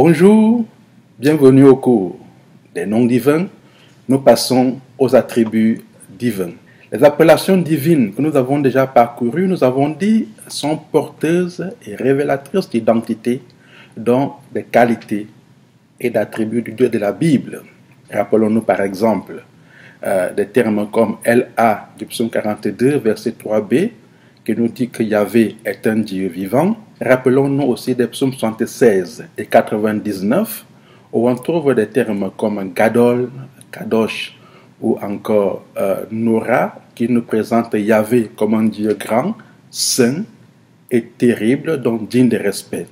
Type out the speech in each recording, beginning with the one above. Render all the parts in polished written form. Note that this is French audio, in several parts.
Bonjour, bienvenue au cours des noms divins. Nous passons aux attributs divins. Les appellations divines que nous avons déjà parcourues, nous avons dit, sont porteuses et révélatrices d'identité, dont des qualités et d'attributs du Dieu de la Bible. Rappelons-nous par exemple des termes comme LA du psaume 42, verset 3b, qui nous dit que Yahvé est un Dieu vivant. Rappelons-nous aussi des psaumes 76 et 99, où on trouve des termes comme Gadol, Kadosh ou encore Noura, qui nous présentent Yahvé comme un Dieu grand, saint et terrible, donc digne de respect.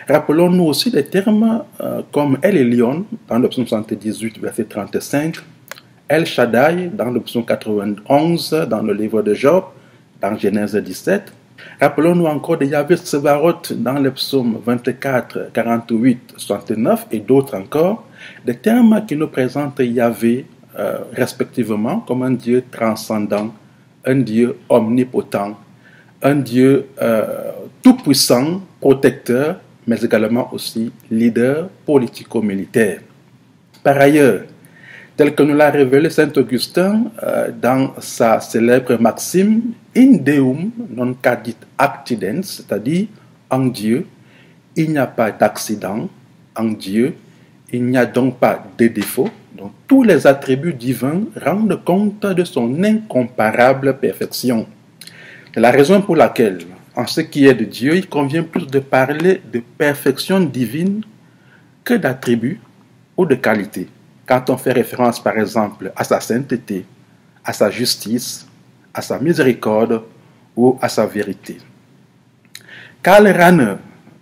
Rappelons-nous aussi des termes comme El Elyon dans le psaume 78, verset 35, El Shaddai dans le psaume 91, dans le livre de Job, dans Genèse 17. Rappelons-nous encore de Yahvé Tsebaroth dans le psaume 24, 48, 69 et d'autres encore, des termes qui nous présentent Yahvé respectivement comme un Dieu transcendant, un Dieu omnipotent, un Dieu tout-puissant, protecteur, mais également aussi leader politico-militaire. Par ailleurs, tel que nous l'a révélé saint Augustin dans sa célèbre maxime In Deum non cadit accidens, c'est-à-dire en Dieu, il n'y a pas d'accident, en Dieu, il n'y a donc pas de défaut. Donc tous les attributs divins rendent compte de son incomparable perfection. C'est la raison pour laquelle, en ce qui est de Dieu, il convient plus de parler de perfection divine que d'attributs ou de qualités. Quand on fait référence, par exemple, à sa sainteté, à sa justice, à sa miséricorde ou à sa vérité. Karl Rahner,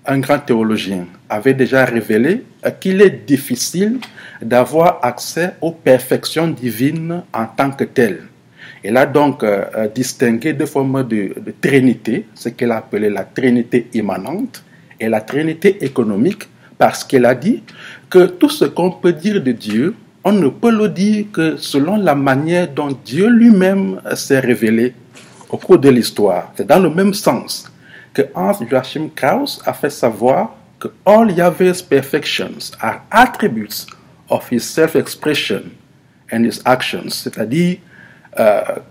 un grand théologien, avait déjà révélé qu'il est difficile d'avoir accès aux perfections divines en tant que telles. Il a donc distingué deux formes de trinité, ce qu'il a appelé la trinité immanente et la trinité économique, parce qu'il a dit que tout ce qu'on peut dire de Dieu, on ne peut le dire que selon la manière dont Dieu lui-même s'est révélé au cours de l'histoire. C'est dans le même sens que Hans Joachim Kraus a fait savoir que all Yahweh's perfections are attributes of his self-expression and his actions, c'est-à-dire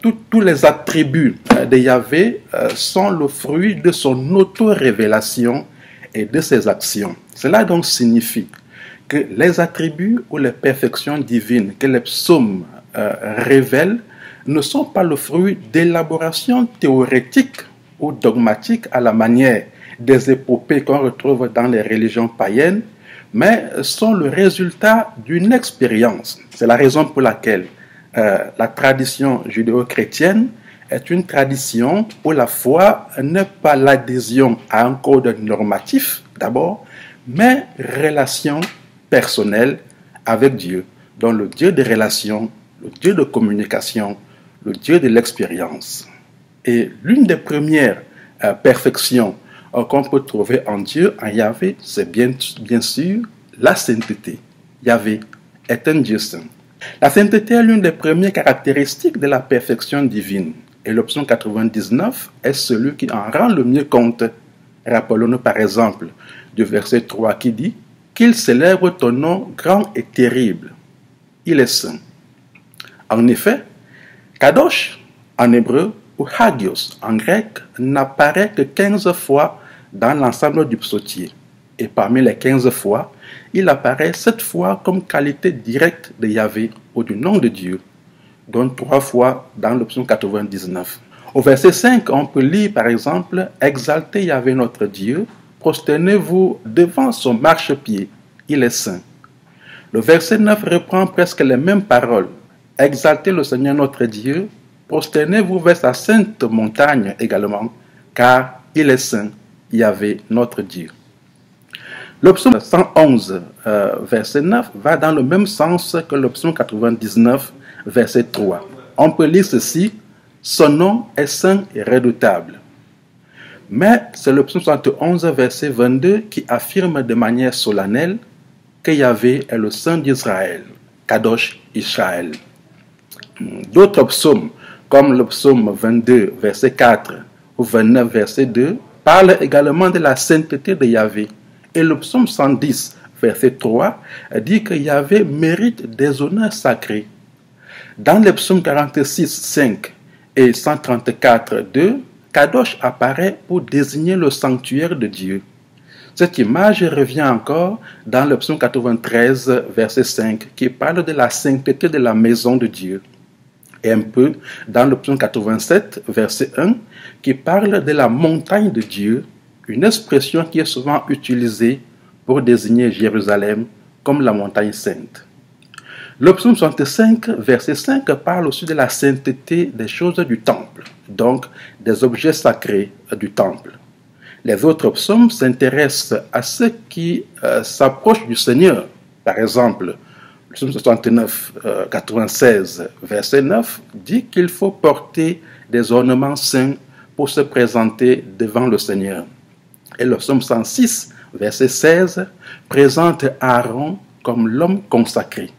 tous les attributs de Yahvé sont le fruit de son auto-révélation et de ses actions. Cela donc signifie que les attributs ou les perfections divines que les psaumes révèlent ne sont pas le fruit d'élaborations théorétiques ou dogmatiques à la manière des épopées qu'on retrouve dans les religions païennes, mais sont le résultat d'une expérience. C'est la raison pour laquelle la tradition judéo-chrétienne est une tradition où la foi n'est pas l'adhésion à un code normatif d'abord, mais relation personnelle avec Dieu, dont le Dieu des relations, le Dieu de communication, le Dieu de l'expérience. Et l'une des premières perfections qu'on peut trouver en Dieu, en Yahvé, c'est bien sûr la sainteté. Yahvé est un Dieu saint. La sainteté est l'une des premières caractéristiques de la perfection divine. Et le psaume 99 est celui qui en rend le mieux compte. Rappelons-nous par exemple du verset 3 qui dit « Qu'il célèbre ton nom grand et terrible. Il est saint. » En effet, Kadosh en hébreu ou Hagios en grec n'apparaît que 15 fois dans l'ensemble du psautier. Et parmi les 15 fois, il apparaît 7 fois comme qualité directe de Yahvé ou du nom de Dieu, dont 3 fois dans le psaume 99. Au verset 5, on peut lire par exemple « Exaltez Yahvé notre Dieu, prosternez-vous devant son marchepied, il est saint. » Le verset 9 reprend presque les mêmes paroles. « Exaltez le Seigneur notre Dieu, prosternez-vous vers sa sainte montagne également, car il est saint, Yahvé notre Dieu. » Le psaume 111, verset 9, va dans le même sens que le psaume 99, verset 3. On peut lire ceci, « Son nom est saint et redoutable. » Mais c'est le psaume 71, verset 22, qui affirme de manière solennelle que Yahvé est le Saint d'Israël, Kadosh Israël. D'autres psaumes, comme le psaume 22, verset 4, ou 29, verset 2, parlent également de la sainteté de Yahvé. Et le psaume 110, verset 3, dit que Yahvé mérite des honneurs sacrés. Dans les psaumes 46, 5 et 134, 2, Kadosh apparaît pour désigner le sanctuaire de Dieu. Cette image revient encore dans le psaume 93, verset 5, qui parle de la sainteté de la maison de Dieu. Et un peu dans le psaume 87, verset 1, qui parle de la montagne de Dieu, une expression qui est souvent utilisée pour désigner Jérusalem comme la montagne sainte. Le psaume 65, verset 5, parle aussi de la sainteté des choses du temple, donc des objets sacrés du temple. Les autres psaumes s'intéressent à ceux qui s'approchent du Seigneur. Par exemple, le psaume 69, 96, verset 9, dit qu'il faut porter des ornements saints pour se présenter devant le Seigneur. Et le psaume 106, verset 16, présente Aaron comme l'homme consacré.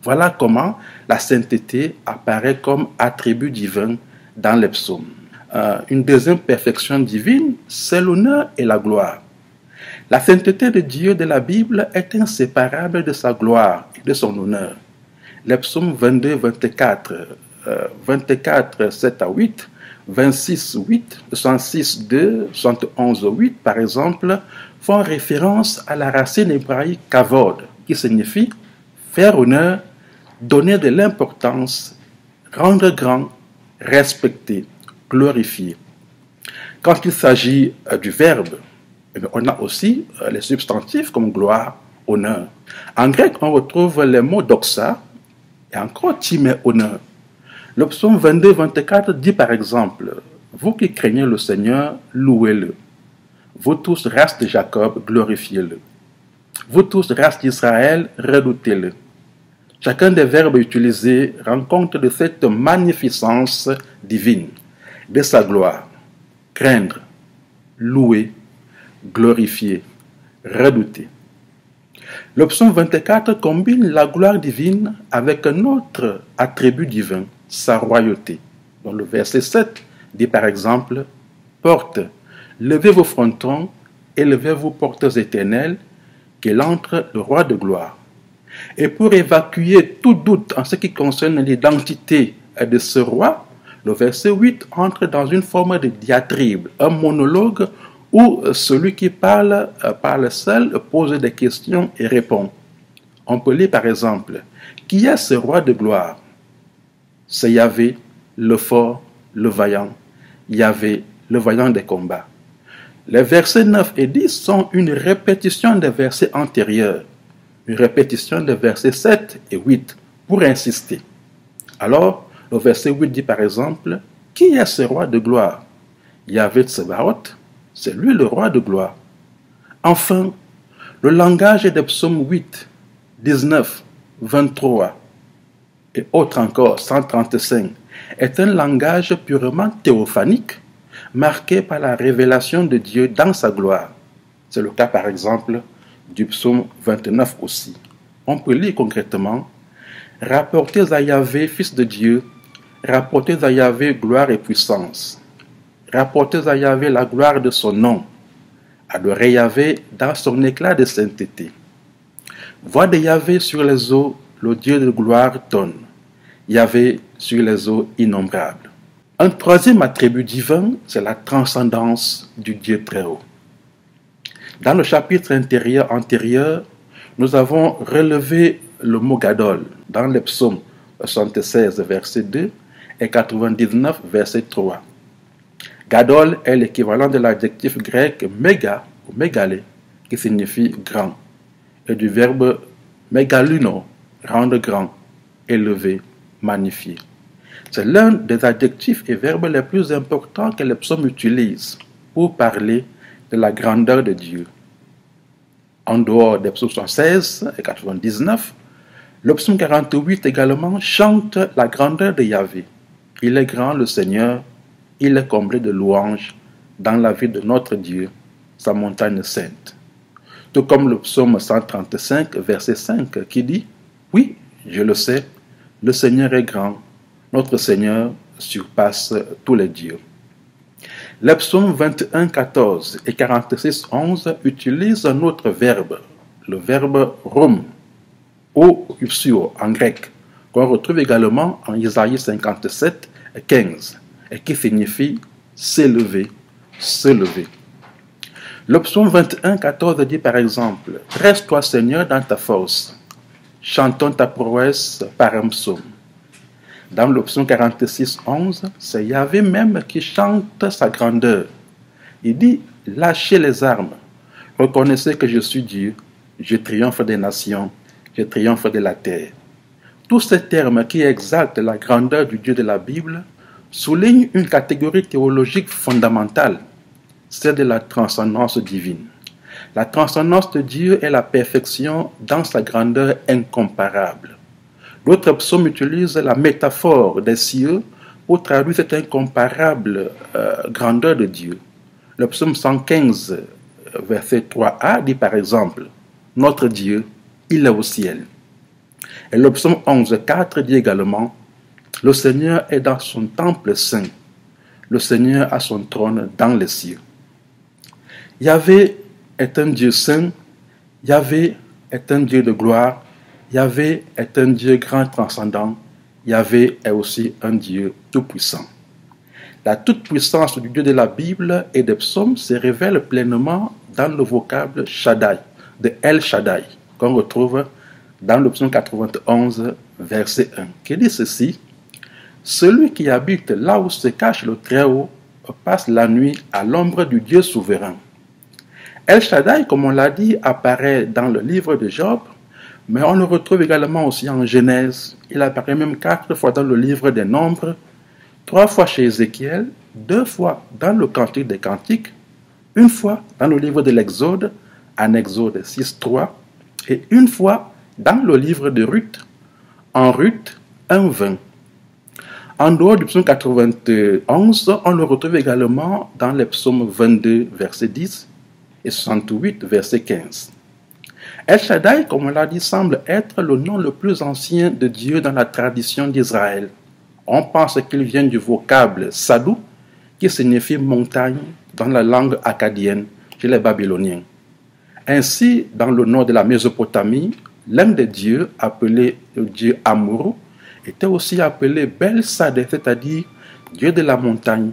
Voilà comment la sainteté apparaît comme attribut divin dans les psaumes. Une deuxième perfection divine, c'est l'honneur et la gloire. La sainteté de Dieu de la Bible est inséparable de sa gloire et de son honneur. Les psaumes 22, 24, 7 à 8, 26, 8, 66, 2, 71, 8, par exemple, font référence à la racine hébraïque kavod, qui signifie faire honneur, donner de l'importance, rendre grand, respecter, glorifier. Quand il s'agit du verbe, on a aussi les substantifs comme gloire, honneur. En grec, on retrouve les mots doxa et encore timé, honneur. Le psaume 22, 24 dit par exemple, « Vous qui craignez le Seigneur, louez-le. Vous tous, race de Jacob, glorifiez-le. Vous tous, race d'Israël, redoutez-le. » Chacun des verbes utilisés rend compte de cette magnificence divine, de sa gloire. Craindre, louer, glorifier, redouter. Le psaume 24 combine la gloire divine avec un autre attribut divin, sa royauté. Dans le verset 7 dit par exemple, « Portes, levez vos frontons, élevez-vous portes éternelles, qu'il entre le roi de gloire. » Et pour évacuer tout doute en ce qui concerne l'identité de ce roi, le verset 8 entre dans une forme de diatribe, un monologue où celui qui parle seul, pose des questions et répond. On peut lire par exemple, « Qui est ce roi de gloire ?» C'est Yahvé, le fort, le vaillant, Yahvé, le vaillant des combats. Les versets 9 et 10 sont une répétition des versets antérieurs, une répétition des versets 7 et 8, pour insister. Alors, le verset 8 dit par exemple, « Qui est ce roi de gloire ?» Yahvé Tsebaoth, c'est lui le roi de gloire. Enfin, le langage des psaumes 8, 19, 23 et autres encore, 135, est un langage purement théophanique, marqué par la révélation de Dieu dans sa gloire. C'est le cas par exemple du psaume 29 aussi. On peut lire concrètement, « Rapportez à Yahvé, Fils de Dieu, rapportez à Yahvé gloire et puissance. Rapportez à Yahvé la gloire de son nom. Adorez Yahvé dans son éclat de sainteté. Voix de Yahvé sur les eaux, le Dieu de gloire tonne. Yahvé sur les eaux innombrables. » Un troisième attribut divin, c'est la transcendance du Dieu très haut. Dans le chapitre antérieur, nous avons relevé le mot Gadol dans les psaumes 76, verset 2 et 99, verset 3. Gadol est l'équivalent de l'adjectif grec méga ou mégalé, qui signifie grand, et du verbe mégaluno, rendre grand, élever, magnifier. C'est l'un des adjectifs et verbes les plus importants que les psaumes utilisent pour parler de la grandeur de Dieu. En dehors des psaumes 76 et 99, le psaume 48 également chante la grandeur de Yahvé. Il est grand le Seigneur, il est comblé de louanges dans la vie de notre Dieu, sa montagne sainte. Tout comme le psaume 135, verset 5, qui dit « Oui, je le sais, le Seigneur est grand, notre Seigneur surpasse tous les dieux. » Les psaumes 21, 14 et 46, 11 utilisent un autre verbe, le verbe rum, ou upsio en grec, qu'on retrouve également en Isaïe 57, 15, et qui signifie s'élever, se lever. Le psaume 21, 14 dit par exemple, dresse-toi Seigneur dans ta force, chantons ta prouesse par un psaume. Dans le psaume 46, 11, c'est Yahvé même qui chante sa grandeur. Il dit, lâchez les armes, reconnaissez que je suis Dieu, je triomphe des nations, je triomphe de la terre. Tous ces termes qui exaltent la grandeur du Dieu de la Bible soulignent une catégorie théologique fondamentale, celle de la transcendance divine. La transcendance de Dieu est la perfection dans sa grandeur incomparable. D'autres psaumes utilisent la métaphore des cieux pour traduire cette incomparable grandeur de Dieu. Le psaume 115, verset 3a dit par exemple, notre Dieu, il est au ciel. Et le psaume 11, 4 dit également, le Seigneur est dans son temple saint, le Seigneur a son trône dans les cieux. Yahvé est un Dieu saint, Yahvé est un Dieu de gloire, Yahvé est un Dieu grand transcendant, Yahvé est aussi un Dieu tout-puissant. La toute-puissance du Dieu de la Bible et des psaumes se révèle pleinement dans le vocable Shaddai, de El Shaddai, qu'on retrouve dans le psaume 91, verset 1, qui dit ceci, « Celui qui habite là où se cache le Très-Haut passe la nuit à l'ombre du Dieu souverain. » El Shaddai, comme on l'a dit, apparaît dans le livre de Job, mais on le retrouve également aussi en Genèse. Il apparaît même 4 fois dans le livre des Nombres, 3 fois chez Ézéchiel, 2 fois dans le Cantique des Cantiques, 1 fois dans le livre de l'Exode, en Exode 6, 3, et 1 fois dans le livre de Ruth, en Ruth 1, 20. En dehors du psaume 91, on le retrouve également dans les psaumes 22, verset 10, et 68, verset 15. El Shaddai, comme on l'a dit, semble être le nom le plus ancien de Dieu dans la tradition d'Israël. On pense qu'il vient du vocable Sadou, qui signifie montagne dans la langue akkadienne chez les Babyloniens. Ainsi, dans le nord de la Mésopotamie, l'un des dieux, appelé le dieu Amuru, était aussi appelé Bel-Sadeh, c'est-à-dire Dieu de la montagne.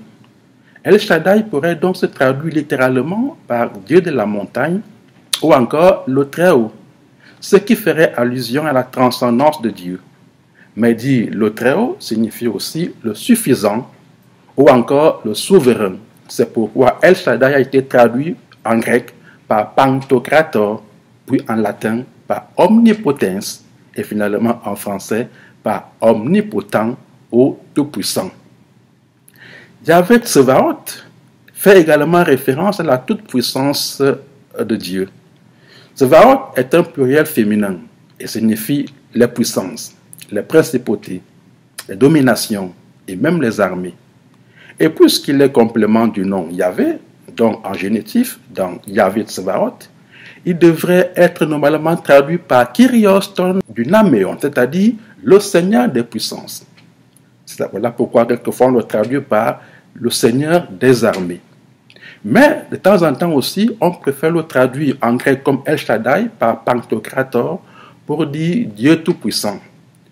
El Shaddai pourrait donc se traduire littéralement par Dieu de la montagne ou encore le Très-Haut, ce qui ferait allusion à la transcendance de Dieu. Mais dire le Très-Haut signifie aussi le suffisant ou encore le souverain. C'est pourquoi El Shaddai a été traduit en grec par Pantocrator, puis en latin par omnipotens et finalement en français par omnipotent ou tout-puissant. Yahvé Tsevaot fait également référence à la toute-puissance de Dieu. Tsevaot est un pluriel féminin et signifie les puissances, les principautés, les dominations et même les armées. Et puisqu'il est complément du nom Yahvé, donc en génitif dans Yahvé Tsevaot, il devrait être normalement traduit par Kyrioston du Naméon, c'est-à-dire le Seigneur des puissances. Voilà pourquoi quelquefois on le traduit par le Seigneur des armées. Mais de temps en temps aussi, on préfère le traduire en grec comme El Shaddai par Pantocrator pour dire Dieu tout-puissant.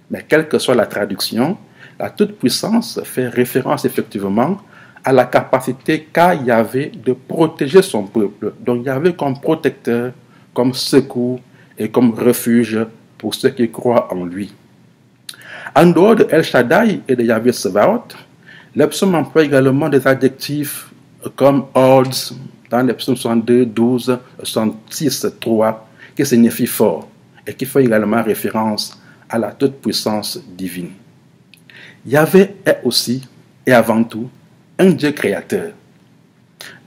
Mais quelle que soit la traduction, la toute-puissance fait référence effectivement à la capacité qu'a Yahvé de protéger son peuple. Donc Yahvé comme protecteur, comme secours et comme refuge pour ceux qui croient en lui. En dehors de El Shaddai et de Yahvé Tsevaot, les psaumes emploient également des adjectifs comme odds dans les psaumes 62, 12, 66, 3, qui signifient fort et qui font également référence à la toute-puissance divine. Yahvé est aussi et avant tout un Dieu créateur.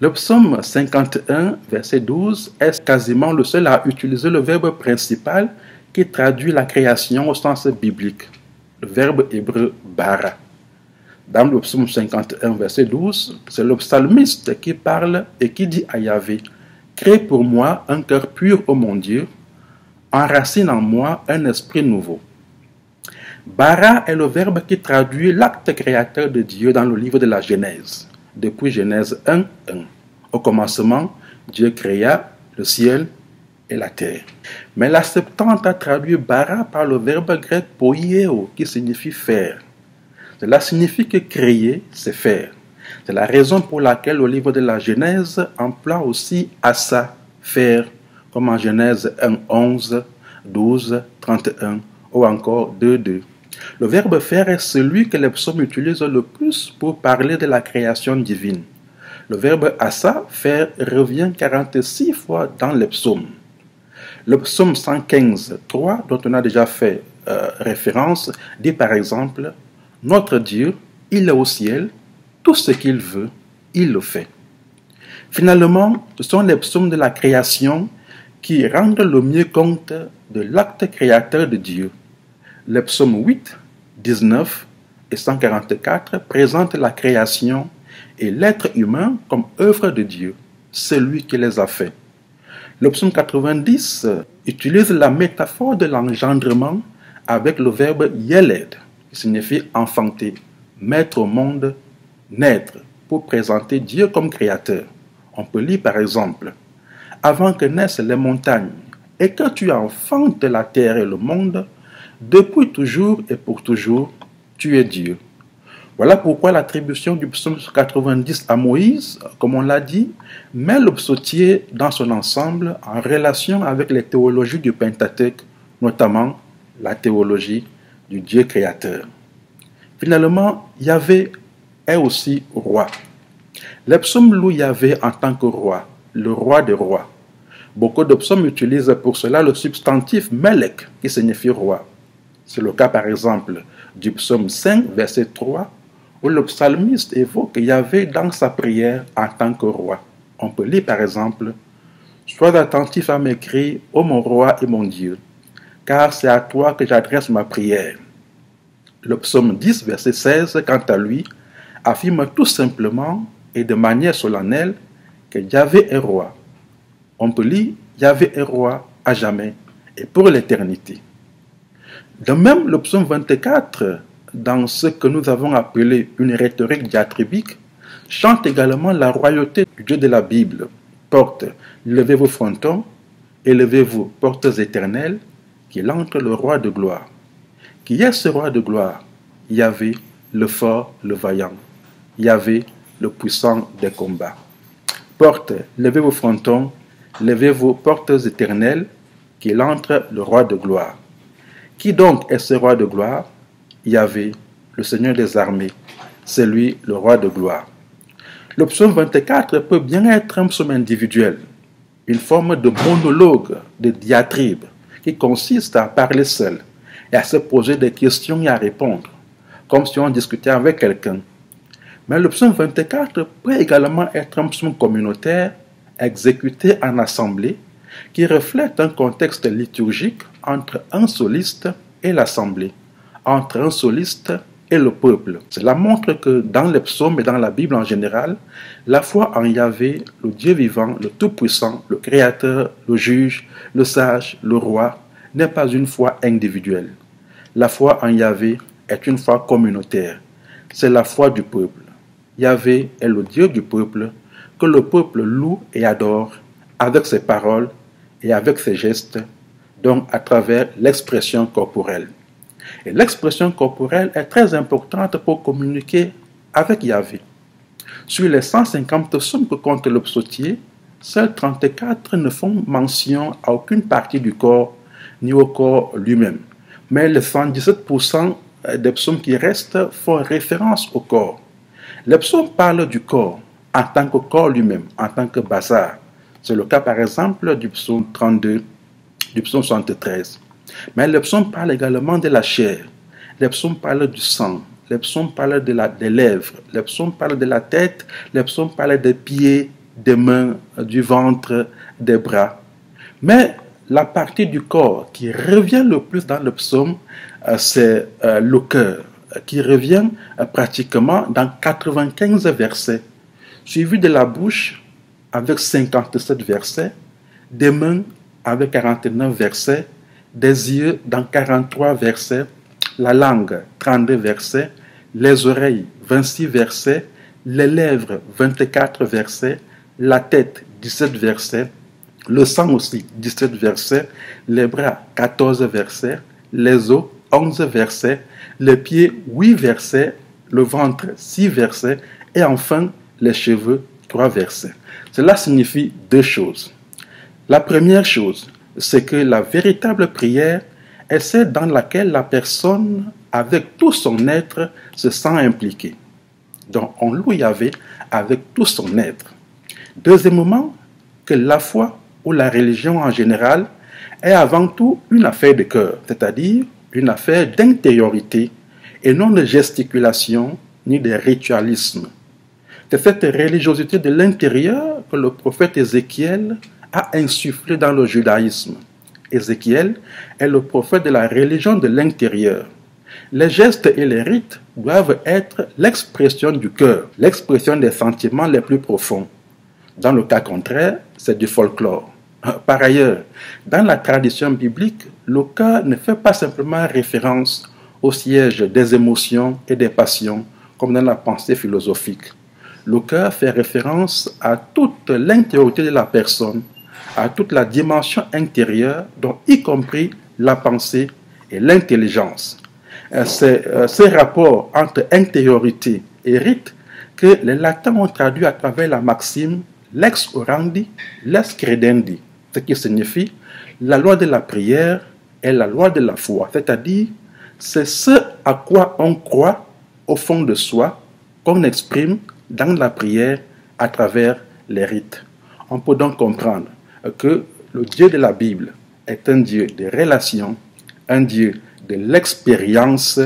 Le psaume 51, verset 12, est quasiment le seul à utiliser le verbe principal qui traduit la création au sens biblique, le verbe hébreu bara. Dans le psaume 51, verset 12, c'est le psalmiste qui parle et qui dit à Yahvé, « Crée pour moi un cœur pur, ô mon Dieu, enracine en moi un esprit nouveau. » Bara est le verbe qui traduit l'acte créateur de Dieu dans le livre de la Genèse, depuis Genèse 1, 1. Au commencement, Dieu créa le ciel et la terre. Mais la Septante a traduit bara par le verbe grec poieo, qui signifie faire. Cela signifie que créer, c'est faire. C'est la raison pour laquelle le livre de la Genèse emploie aussi assa, faire, comme en Genèse 1, 11, 12, 31 ou encore 2, 2. Le verbe faire est celui que les psaumes utilisent le plus pour parler de la création divine. Le verbe assa, faire, revient 46 fois dans les psaumes. Le psaume 115, 3, dont on a déjà fait référence, dit par exemple « Notre Dieu, il est au ciel, tout ce qu'il veut, il le fait. » Finalement, ce sont les psaumes de la création qui rendent le mieux compte de l'acte créateur de Dieu. Les psaumes 8, 19 et 144 présentent la création et l'être humain comme œuvre de Dieu, celui qui les a faits. Le psaume 90 utilise la métaphore de l'engendrement avec le verbe yeled, qui signifie enfanter, mettre au monde, naître, pour présenter Dieu comme créateur. On peut lire par exemple « Avant que naissent les montagnes et que tu enfantes la terre et le monde, depuis toujours et pour toujours, tu es Dieu. » Voilà pourquoi l'attribution du psaume 90 à Moïse, comme on l'a dit, met le psautier dans son ensemble en relation avec les théologies du Pentateuque, notamment la théologie du Dieu créateur. Finalement, Yahvé est aussi roi. Les psaumes louent Yahvé en tant que roi, le roi des rois. Beaucoup de psaumes utilisent pour cela le substantif Melech, qui signifie roi. C'est le cas par exemple du psaume 5, verset 3, où le psalmiste évoque Yahvé dans sa prière en tant que roi. On peut lire par exemple « Sois attentif à mes cris, ô mon roi et mon Dieu, car c'est à toi que j'adresse ma prière. » Le psaume 10, verset 16, quant à lui, affirme tout simplement et de manière solennelle que Yahvé est roi. On peut lire « Yahvé est roi à jamais et pour l'éternité ». De même, le psaume 24, dans ce que nous avons appelé une rhétorique diatribique, chante également la royauté du Dieu de la Bible. Porte, levez vos frontons, élevez-vous, portes éternelles, qu'il entre le roi de gloire. Qui est ce roi de gloire? Yahvé, le fort, le vaillant. Yahvé, le puissant des combats. Porte, levez vos frontons, levez vos portes éternelles, qu'il entre le roi de gloire. Qui donc est ce roi de gloire? Yahvé, le Seigneur des armées, c'est lui le roi de gloire. Le psaume 24 peut bien être un psaume individuel, une forme de monologue, de diatribe, qui consiste à parler seul et à se poser des questions et à répondre, comme si on discutait avec quelqu'un. Mais le psaume 24 peut également être un psaume communautaire, exécuté en assemblée, qui reflète un contexte liturgique entre un soliste et l'assemblée, entre un soliste et le peuple. Cela montre que dans les psaumes et dans la Bible en général, la foi en Yahvé, le Dieu vivant, le Tout-Puissant, le Créateur, le Juge, le Sage, le Roi, n'est pas une foi individuelle. La foi en Yahvé est une foi communautaire. C'est la foi du peuple. Yahvé est le Dieu du peuple, que le peuple loue et adore avec ses paroles et avec ses gestes, donc à travers l'expression corporelle. Et l'expression corporelle est très importante pour communiquer avec Yahvé. Sur les 150 psaumes que compte le psautier, seuls 34 ne font mention à aucune partie du corps, ni au corps lui-même. Mais les 117% des psaumes qui restent font référence au corps. Les psaumes parlent du corps en tant que corps lui-même, en tant que bazar. C'est le cas par exemple du psaume 32, du psaume 73. Mais les psaumes parlent également de la chair. Les psaumes parlent du sang. Les psaumes parlent des lèvres. Les psaumes parlent de la tête. Les psaumes parlent des pieds, des mains, du ventre, des bras. Mais la partie du corps qui revient le plus dans le psaume, c'est le cœur, qui revient pratiquement dans 95 versets, suivi de la bouche avec 57 versets, des mains avec 49 versets, des yeux dans 43 versets, la langue 32 versets, les oreilles 26 versets, les lèvres 24 versets, la tête 17 versets, le sang aussi, 17 versets, les bras, 14 versets, les os, 11 versets, les pieds, 8 versets, le ventre, 6 versets, et enfin les cheveux, 3 versets. Cela signifie deux choses. La première chose, c'est que la véritable prière est celle dans laquelle la personne, avec tout son être, se sent impliquée. Donc on loue Yahvé avec tout son être. Deuxièmement, que la foi ou la religion en général est avant tout une affaire de cœur, c'est-à-dire une affaire d'intériorité et non de gesticulation ni de ritualisme. C'est cette religiosité de l'intérieur que le prophète Ézéchiel a insufflé dans le judaïsme. Ézéchiel est le prophète de la religion de l'intérieur. Les gestes et les rites doivent être l'expression du cœur, l'expression des sentiments les plus profonds. Dans le cas contraire, c'est du folklore. Par ailleurs, dans la tradition biblique, le cœur ne fait pas simplement référence au siège des émotions et des passions, comme dans la pensée philosophique. Le cœur fait référence à toute l'intériorité de la personne, à toute la dimension intérieure, dont y compris la pensée et l'intelligence. C'est ce rapport entre intériorité et rite que les latins ont traduit à travers la maxime lex orandi, lex credendi, ce qui signifie la loi de la prière est la loi de la foi, c'est-à-dire c'est ce à quoi on croit au fond de soi qu'on exprime dans la prière à travers les rites. On peut donc comprendre que le Dieu de la Bible est un Dieu de relation, un Dieu de l'expérience,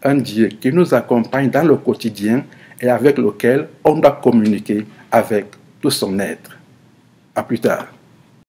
un Dieu qui nous accompagne dans le quotidien et avec lequel on doit communiquer avec tout son être. À plus tard.